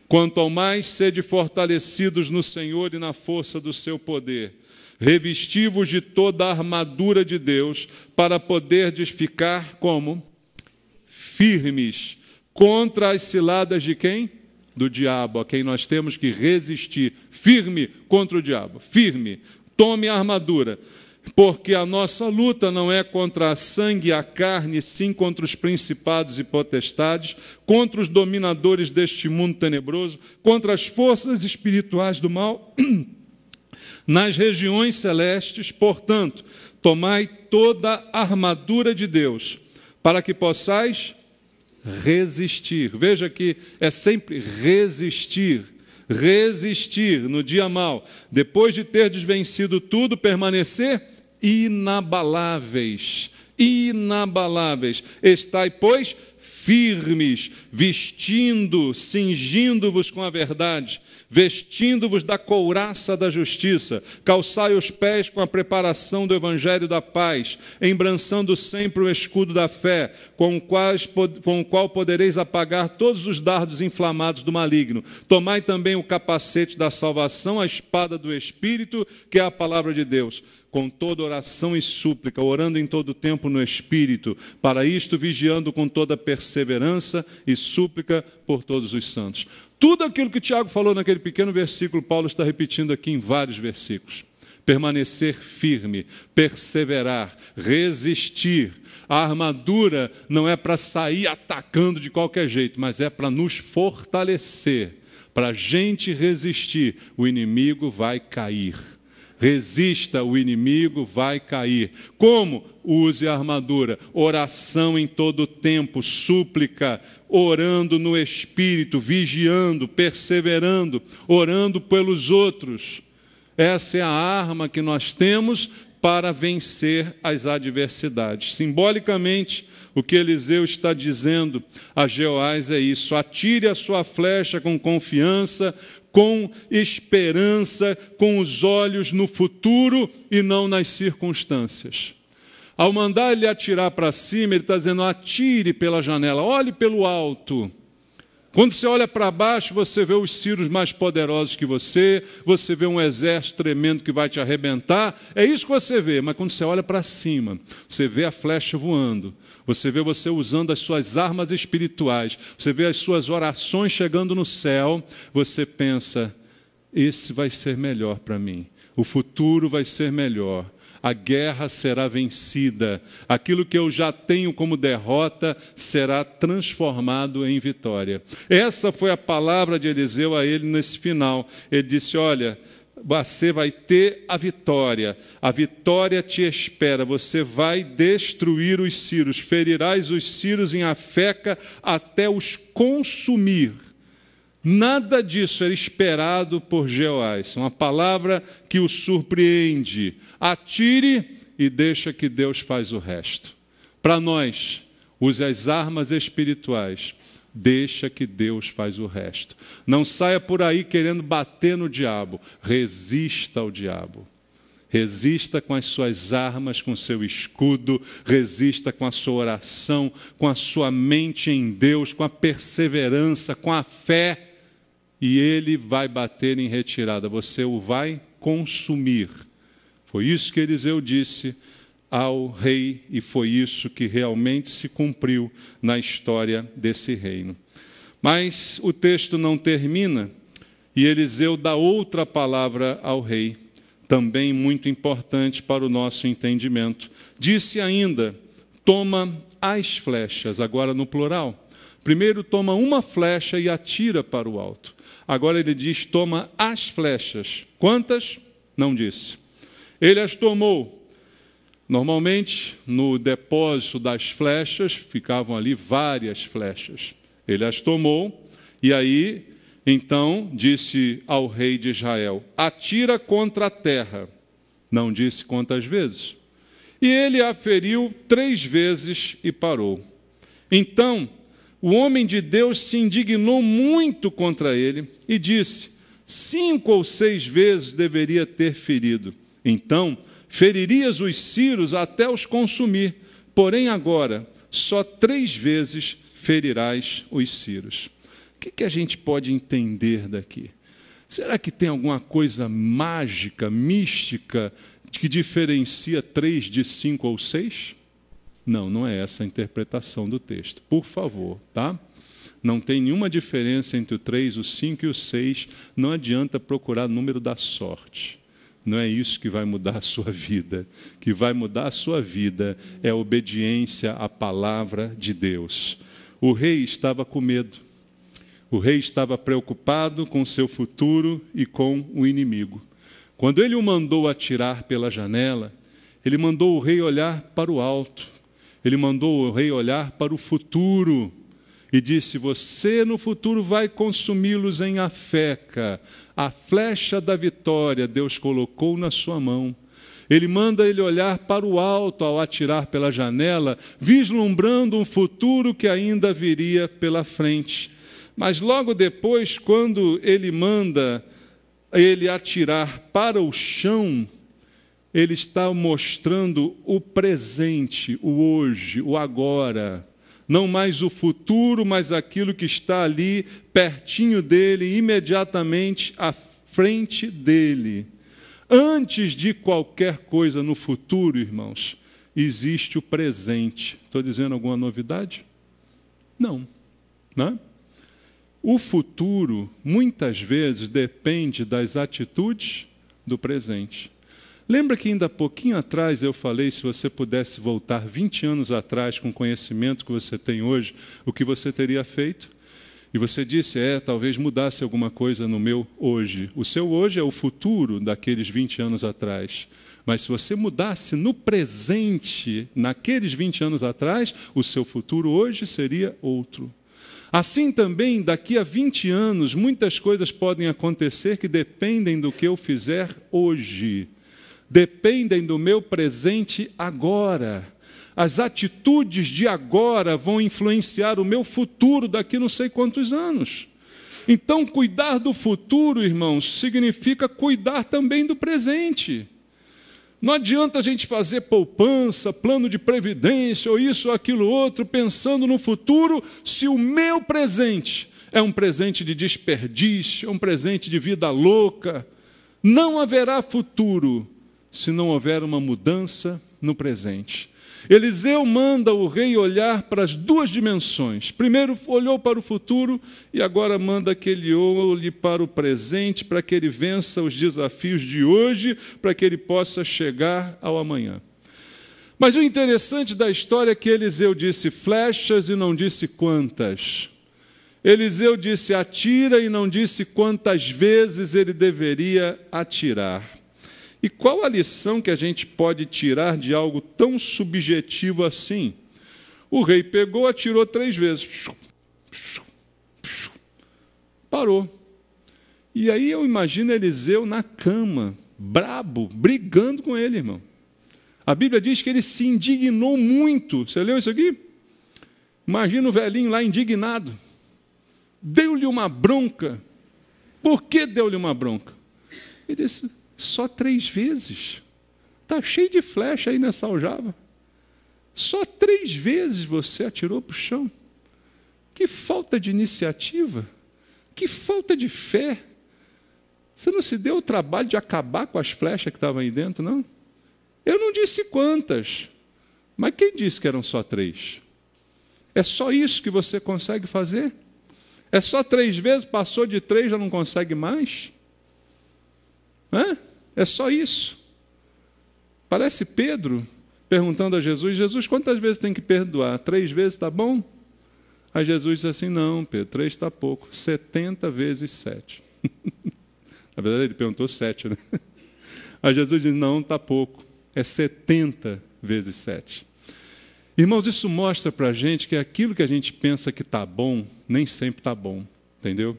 Quanto ao mais, sede fortalecidos no Senhor e na força do seu poder. Revesti-vos de toda a armadura de Deus, para poderdes ficar como? Firmes contra as ciladas de quem? Do diabo, a quem nós temos que resistir. Firme contra o diabo, firme. Tome a armadura. Porque a nossa luta não é contra a sangue e a carne, sim contra os principados e potestades, contra os dominadores deste mundo tenebroso, contra as forças espirituais do mal nas regiões celestes. Portanto, tomai toda a armadura de Deus, para que possais resistir. Veja que é sempre resistir. Resistir no dia mau. Depois de ter desvencido tudo, permanecer inabaláveis, inabaláveis. Estai, pois, firmes, cingindo-vos com a verdade, vestindo-vos da couraça da justiça, calçai os pés com a preparação do evangelho da paz, embrançando sempre o escudo da fé, com o qual podereis apagar todos os dardos inflamados do maligno. Tomai também o capacete da salvação, a espada do Espírito, que é a palavra de Deus, com toda oração e súplica, orando em todo tempo no Espírito, para isto vigiando com toda perseverança e súplica por todos os santos. Tudo aquilo que Tiago falou naquele pequeno versículo, Paulo está repetindo aqui em vários versículos. Permanecer firme, perseverar, resistir. A armadura não é para sair atacando de qualquer jeito, mas é para nos fortalecer. Para a gente resistir, o inimigo vai cair. Resista, o inimigo vai cair. Como? Use a armadura. Oração em todo tempo, súplica, orando no Espírito, vigiando, perseverando, orando pelos outros. Essa é a arma que nós temos para vencer as adversidades. Simbolicamente, o que Eliseu está dizendo a Jeoás é isso: atire a sua flecha com confiança, com esperança, com os olhos no futuro e não nas circunstâncias. Ao mandar ele atirar para cima, ele está dizendo, atire pela janela, olhe pelo alto. Quando você olha para baixo, você vê os sírios mais poderosos que você vê um exército tremendo que vai te arrebentar, é isso que você vê. Mas quando você olha para cima, você vê a flecha voando, você vê você usando as suas armas espirituais, você vê as suas orações chegando no céu, você pensa, esse vai ser melhor para mim, o futuro vai ser melhor. A guerra será vencida. Aquilo que eu já tenho como derrota será transformado em vitória. Essa foi a palavra de Eliseu a ele nesse final. Ele disse, olha, você vai ter a vitória te espera, você vai destruir os sírios, ferirás os sírios em Afeca até os consumir. Nada disso era esperado por Jeoás. Uma palavra que o surpreende. Atire e deixa que Deus faz o resto. Para nós, use as armas espirituais. Deixa que Deus faz o resto. Não saia por aí querendo bater no diabo. Resista ao diabo. Resista com as suas armas, com seu escudo, resista com a sua oração, com a sua mente em Deus, com a perseverança, com a fé, e ele vai bater em retirada, você o vai consumir. Foi isso que Eliseu disse ao rei, e foi isso que realmente se cumpriu na história desse reino. Mas o texto não termina, e Eliseu dá outra palavra ao rei, também muito importante para o nosso entendimento. Disse ainda, toma as flechas, agora no plural. Primeiro toma uma flecha e atira para o alto. Agora ele diz, toma as flechas. Quantas? Não disse. Ele as tomou. Normalmente, no depósito das flechas, ficavam ali várias flechas. Ele as tomou, e aí, então, disse ao rei de Israel, atira contra a terra. Não disse quantas vezes. E ele a feriu 3 vezes e parou. Então, o homem de Deus se indignou muito contra ele e disse, 5 ou 6 vezes deveria ter ferido. Então, feririas os sírios até os consumir. Porém, agora, só 3 vezes ferirás os sírios. O que a gente pode entender daqui? Será que tem alguma coisa mágica, mística, que diferencia 3 de 5 ou 6? Não, não é essa a interpretação do texto. Por favor, tá? Não tem nenhuma diferença entre o 3, o 5 e o 6. Não adianta procurar o número da sorte. Não é isso que vai mudar a sua vida. O que vai mudar a sua vida é a obediência à palavra de Deus. O rei estava com medo. O rei estava preocupado com o seu futuro e com o inimigo. Quando ele o mandou atirar pela janela, ele mandou o rei olhar para o alto. Ele mandou o rei olhar para o futuro e disse, você no futuro vai consumi-los em Afeca. A flecha da vitória Deus colocou na sua mão. Ele manda ele olhar para o alto ao atirar pela janela, vislumbrando um futuro que ainda viria pela frente. Mas logo depois, quando ele manda ele atirar para o chão, ele está mostrando o presente, o hoje, o agora. Não mais o futuro, mas aquilo que está ali, pertinho dele, imediatamente à frente dele. Antes de qualquer coisa no futuro, irmãos, existe o presente. Estou dizendo alguma novidade? Não. Não? O futuro, muitas vezes, depende das atitudes do presente. Lembra que ainda há pouquinho atrás eu falei, se você pudesse voltar 20 anos atrás com o conhecimento que você tem hoje, o que você teria feito? E você disse, talvez mudasse alguma coisa no meu hoje. O seu hoje é o futuro daqueles 20 anos atrás. Mas se você mudasse no presente, naqueles 20 anos atrás, o seu futuro hoje seria outro. Assim também, daqui a 20 anos, muitas coisas podem acontecer que dependem do que eu fizer hoje. Dependem do meu presente agora. As atitudes de agora vão influenciar o meu futuro daqui não sei quantos anos. Então, cuidar do futuro, irmãos, significa cuidar também do presente. Não adianta a gente fazer poupança, plano de previdência, ou isso ou aquilo outro, pensando no futuro, se o meu presente é um presente de desperdício, é um presente de vida louca. Não haverá futuro se não houver uma mudança no presente. Eliseu manda o rei olhar para as duas dimensões. Primeiro olhou para o futuro e agora manda que ele olhe para o presente, para que ele vença os desafios de hoje, para que ele possa chegar ao amanhã. Mas o interessante da história é que Eliseu disse flechas e não disse quantas. Eliseu disse atira e não disse quantas vezes ele deveria atirar. E qual a lição que a gente pode tirar de algo tão subjetivo assim? O rei pegou, atirou 3 vezes. Parou. E aí eu imagino Eliseu na cama, brabo, brigando com ele, irmão. A Bíblia diz que ele se indignou muito. Você leu isso aqui? Imagina o velhinho lá indignado. Deu-lhe uma bronca. Por que deu-lhe uma bronca? Ele disse, só 3 vezes. Está cheio de flecha aí nessa aljava. Só 3 vezes você atirou para o chão. Que falta de iniciativa. Que falta de fé. Você não se deu o trabalho de acabar com as flechas que estavam aí dentro, não? Eu não disse quantas. Mas quem disse que eram só 3? É só isso que você consegue fazer? É só 3 vezes, passou de 3, já não consegue mais? É só isso. Parece Pedro perguntando a Jesus, Jesus, quantas vezes tem que perdoar? 3 vezes está bom? Aí Jesus disse assim, não, Pedro, 3 está pouco, 70 vezes 7. Na verdade ele perguntou 7, né? Aí Jesus diz, não, está pouco, é 70 vezes 7. Irmãos, isso mostra para a gente que aquilo que a gente pensa que está bom, nem sempre está bom, entendeu?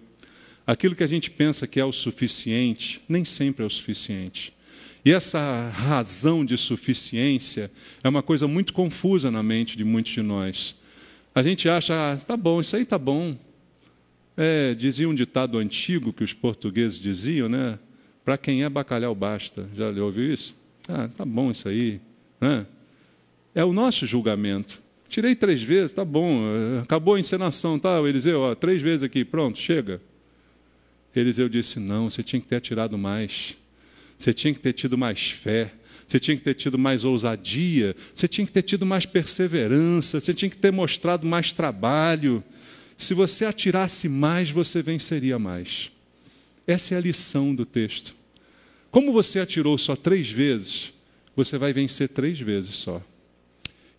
Aquilo que a gente pensa que é o suficiente, nem sempre é o suficiente. E essa razão de suficiência é uma coisa muito confusa na mente de muitos de nós. A gente acha, tá bom, isso aí tá bom. Dizia um ditado antigo que os portugueses diziam, né? Para quem é bacalhau basta. Já ouviu isso? Tá bom isso aí. É o nosso julgamento. Tirei 3 vezes, tá bom. Acabou a encenação, tá, Eliseu? 3 vezes aqui, pronto, chega. Eliseu disse, não, você tinha que ter atirado mais. Você tinha que ter tido mais fé. Você tinha que ter tido mais ousadia. Você tinha que ter tido mais perseverança. Você tinha que ter mostrado mais trabalho. Se você atirasse mais, você venceria mais. Essa é a lição do texto. Como você atirou só 3 vezes, você vai vencer 3 vezes só.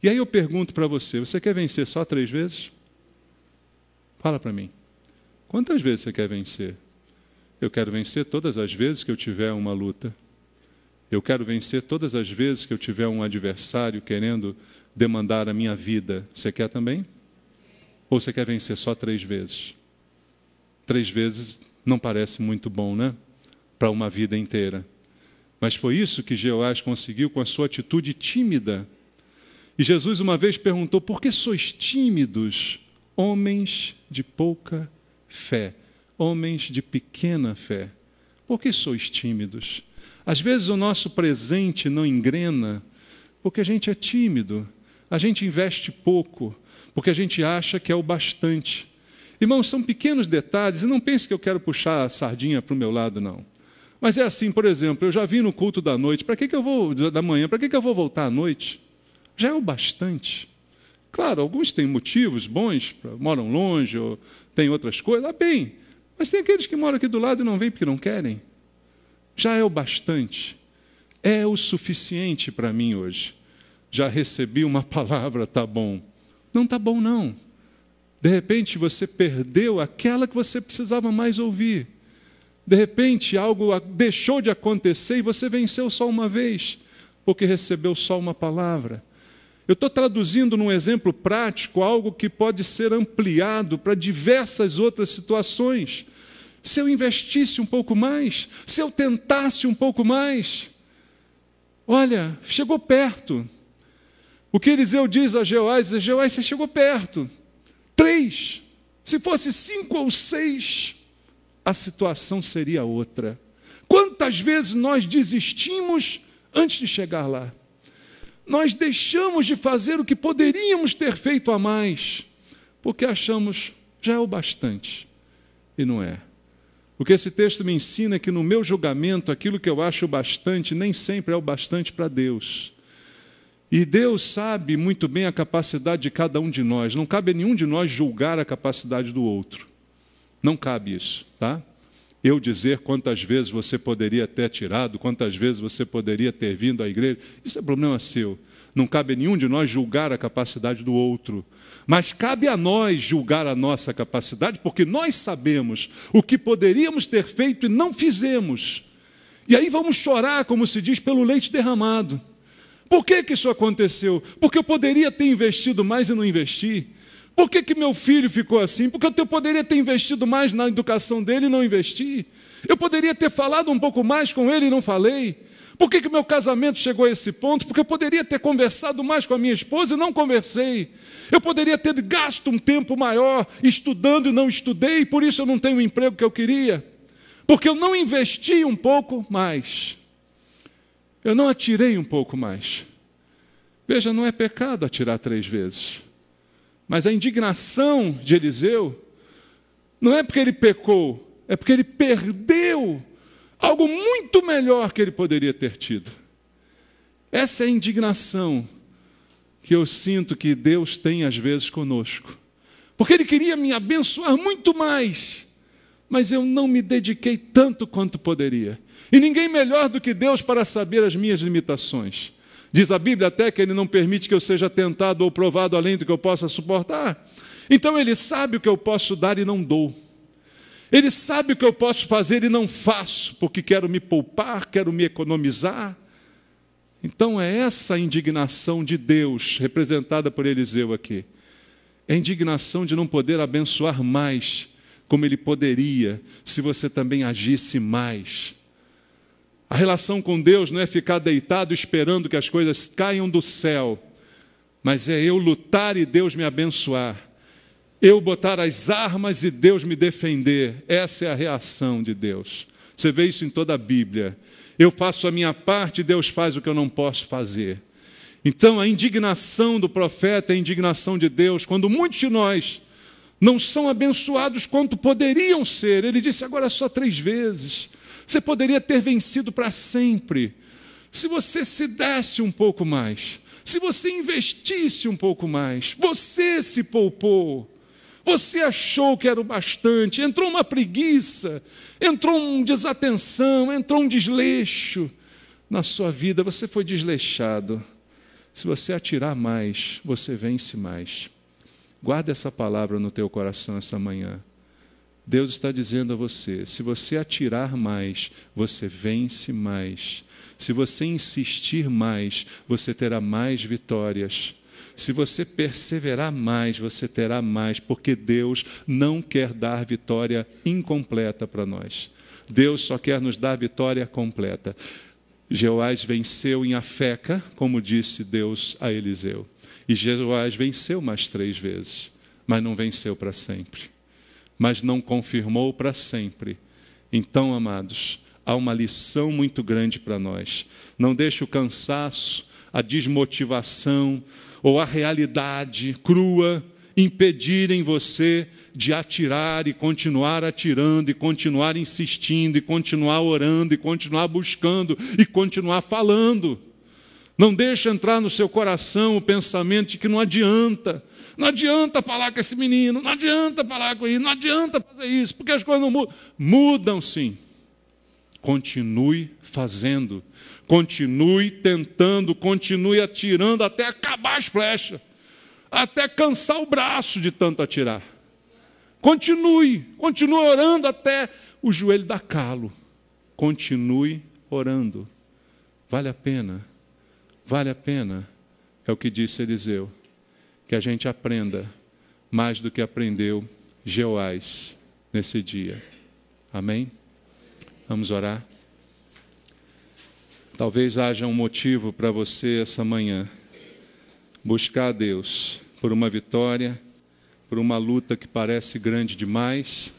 E aí eu pergunto para você, você quer vencer só 3 vezes? Fala para mim. Quantas vezes você quer vencer? Eu quero vencer todas as vezes que eu tiver uma luta. Eu quero vencer todas as vezes que eu tiver um adversário querendo demandar a minha vida. Você quer também? Ou você quer vencer só 3 vezes? 3 vezes não parece muito bom, né? Para uma vida inteira. Mas foi isso que Jeoás conseguiu com a sua atitude tímida. E Jesus uma vez perguntou, por que sois tímidos, homens de pouca fé? Homens de pequena fé. Por que sois tímidos? Às vezes o nosso presente não engrena, porque a gente é tímido, a gente investe pouco, porque a gente acha que é o bastante. Irmãos, são pequenos detalhes, e não pense que eu quero puxar a sardinha para o meu lado, não. Mas é assim, por exemplo, eu já vim no culto da noite, para que eu vou, da manhã, para que eu vou voltar à noite? Já é o bastante. Claro, alguns têm motivos bons, moram longe, ou têm outras coisas, bem, mas tem aqueles que moram aqui do lado e não vêm porque não querem. Já é o bastante. É o suficiente para mim hoje. Já recebi uma palavra, tá bom. Não tá bom, não. De repente você perdeu aquela que você precisava mais ouvir. De repente algo deixou de acontecer e você venceu só uma vez, porque recebeu só uma palavra. Eu estou traduzindo num exemplo prático algo que pode ser ampliado para diversas outras situações. Se eu investisse um pouco mais, se eu tentasse um pouco mais, olha, chegou perto. O que Eliseu diz a Jeoás, Jeoás, você chegou perto. 3, se fosse 5 ou 6, a situação seria outra. Quantas vezes nós desistimos antes de chegar lá? Nós deixamos de fazer o que poderíamos ter feito a mais, porque achamos, já é o bastante. e não é. O que esse texto me ensina é que no meu julgamento, aquilo que eu acho bastante, nem sempre é o bastante para Deus. E Deus sabe muito bem a capacidade de cada um de nós. Não cabe a nenhum de nós julgar a capacidade do outro. Não cabe isso, tá? Eu dizer quantas vezes você poderia ter tirado, quantas vezes você poderia ter vindo à igreja, isso é problema seu. Não cabe a nenhum de nós julgar a capacidade do outro. Mas cabe a nós julgar a nossa capacidade, porque nós sabemos o que poderíamos ter feito e não fizemos. E aí vamos chorar, como se diz, pelo leite derramado. Por que isso aconteceu? Porque eu poderia ter investido mais e não investi. Por que meu filho ficou assim? Porque eu poderia ter investido mais na educação dele e não investi. Eu poderia ter falado um pouco mais com ele e não falei. Por que meu casamento chegou a esse ponto? Porque eu poderia ter conversado mais com a minha esposa e não conversei. Eu poderia ter gasto um tempo maior estudando e não estudei, e por isso eu não tenho o emprego que eu queria. Porque eu não investi um pouco mais. Eu não atirei um pouco mais. Veja, não é pecado atirar 3 vezes. Mas a indignação de Eliseu não é porque ele pecou, é porque ele perdeu algo muito melhor que ele poderia ter tido. Essa é a indignação que eu sinto que Deus tem às vezes conosco. Porque Ele queria me abençoar muito mais, mas eu não me dediquei tanto quanto poderia. E ninguém melhor do que Deus para saber as minhas limitações. Diz a Bíblia até que Ele não permite que eu seja tentado ou provado além do que eu possa suportar. Então Ele sabe o que eu posso dar e não dou. Ele sabe o que eu posso fazer e não faço, porque quero me poupar, quero me economizar. Então é essa a indignação de Deus, representada por Eliseu aqui. É a indignação de não poder abençoar mais, como Ele poderia, se você também agisse mais. A relação com Deus não é ficar deitado esperando que as coisas caiam do céu, mas é eu lutar e Deus me abençoar. Eu botar as armas e Deus me defender. Essa é a reação de Deus. Você vê isso em toda a Bíblia. Eu faço a minha parte e Deus faz o que eu não posso fazer. Então a indignação do profeta é a indignação de Deus, quando muitos de nós não são abençoados quanto poderiam ser. Ele disse, agora só 3 vezes. Você poderia ter vencido para sempre. Se você se desse um pouco mais, se você investisse um pouco mais, você se poupou, você achou que era o bastante, entrou uma preguiça, entrou uma desatenção, entrou um desleixo na sua vida, você foi desleixado. Se você atirar mais, você vence mais. Guarda essa palavra no teu coração essa manhã. Deus está dizendo a você, se você atirar mais, você vence mais. Se você insistir mais, você terá mais vitórias. Se você perseverar mais, você terá mais, porque Deus não quer dar vitória incompleta para nós. Deus só quer nos dar vitória completa. Jeoás venceu em Afeca, como disse Deus a Eliseu. E Jeoás venceu mais 3 vezes, mas não venceu para sempre. Mas não confirmou para sempre. Então, amados, há uma lição muito grande para nós. Não deixe o cansaço, a desmotivação ou a realidade crua impedirem você de atirar e continuar atirando, e continuar insistindo, e continuar orando, e continuar buscando, e continuar falando. Não deixe entrar no seu coração o pensamento de que não adianta. Não adianta falar com esse menino, não adianta falar com ele, não adianta fazer isso, porque as coisas não mudam. Mudam sim. Continue fazendo, continue tentando, continue atirando até acabar as flechas, até cansar o braço de tanto atirar. Continue orando até o joelho dar calo. Continue orando. Vale a pena, vale a pena. É o que disse Eliseu. Que a gente aprenda mais do que aprendeu Jeoás nesse dia. Amém? Vamos orar? Talvez haja um motivo para você essa manhã buscar a Deus por uma vitória, por uma luta que parece grande demais,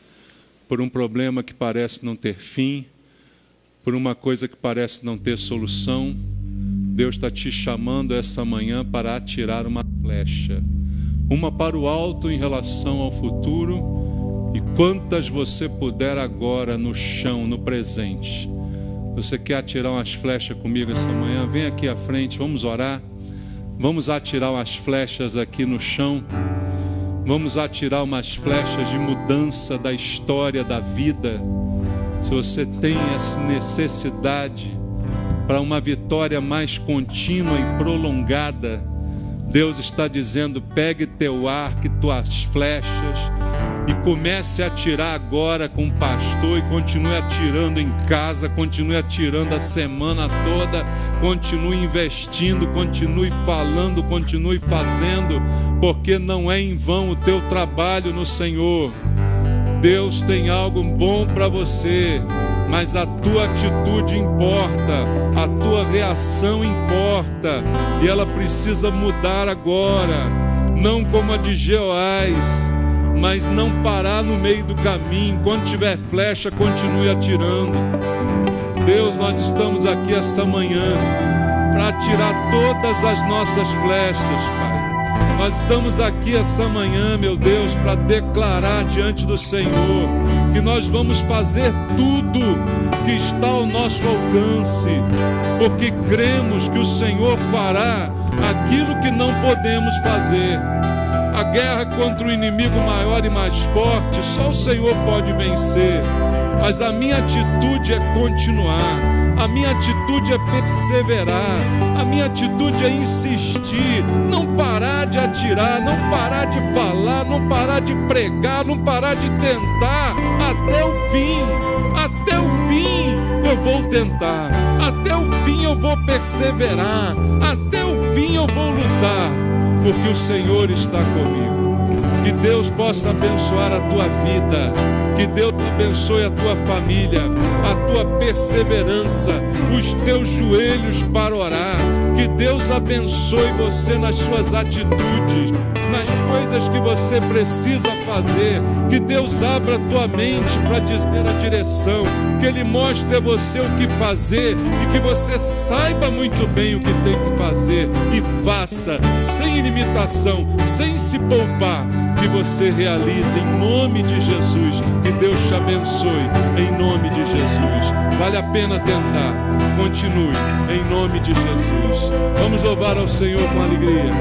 por um problema que parece não ter fim, por uma coisa que parece não ter solução. Deus está te chamando essa manhã para atirar uma flecha, uma para o alto em relação ao futuro E quantas você puder agora no chão, no presente. Você quer atirar umas flechas comigo essa manhã? Vem aqui à frente, vamos orar. Vamos atirar umas flechas aqui no chão. Vamos atirar umas flechas de mudança da história da vida. Se você tem essa necessidade para uma vitória mais contínua e prolongada, Deus está dizendo: pegue teu arco e tuas flechas e comece a atirar agora com o pastor, e continue atirando em casa, continue atirando a semana toda, continue investindo, continue falando, continue fazendo, porque não é em vão o teu trabalho no Senhor. Deus tem algo bom para você, mas a tua atitude importa, a tua reação importa, e ela precisa mudar agora, não como a de Jeoás, mas não parar no meio do caminho. Quando tiver flecha, continue atirando. Deus, nós estamos aqui essa manhã para atirar todas as nossas flechas, Pai. Nós estamos aqui essa manhã, meu Deus, para declarar diante do Senhor que nós vamos fazer tudo que está ao nosso alcance, porque cremos que o Senhor fará aquilo que não podemos fazer. A guerra contra o inimigo maior e mais forte, só o Senhor pode vencer. Mas a minha atitude é continuar, a minha atitude é perseverar, a minha atitude é insistir, não parar de atirar, não parar de falar, não parar de pregar, não parar de tentar, até o fim. Até o fim eu vou tentar, até o fim eu vou perseverar, até o fim eu vou lutar, porque o Senhor está comigo. Que Deus possa abençoar a tua vida, que Deus abençoe a tua família, a tua perseverança, os teus joelhos para orar. Que Deus abençoe você nas suas atitudes, nas coisas que você precisa fazer. Que Deus abra a tua mente para dizer a direção, que Ele mostre a você o que fazer e que você saiba muito bem o que tem que fazer e faça sem limitação, sem se poupar, que você realize em nome de Jesus. Que Deus te abençoe em nome de Jesus. Vale a pena tentar, continue em nome de Jesus. Vamos louvar ao Senhor com alegria.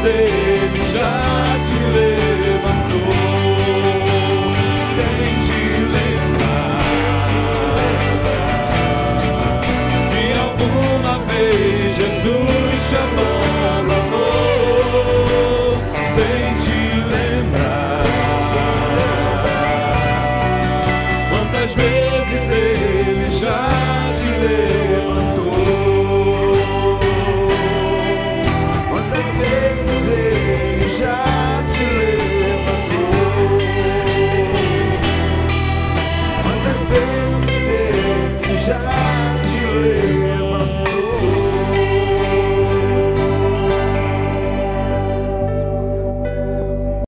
Ele já te levantou. Tente lembrar. Se alguma vez Jesus te abandonou, tente lembrar. Quantas vezes Ele já te levantou. Quantas vezes Ele já te levantou. Quantas vezes Ele já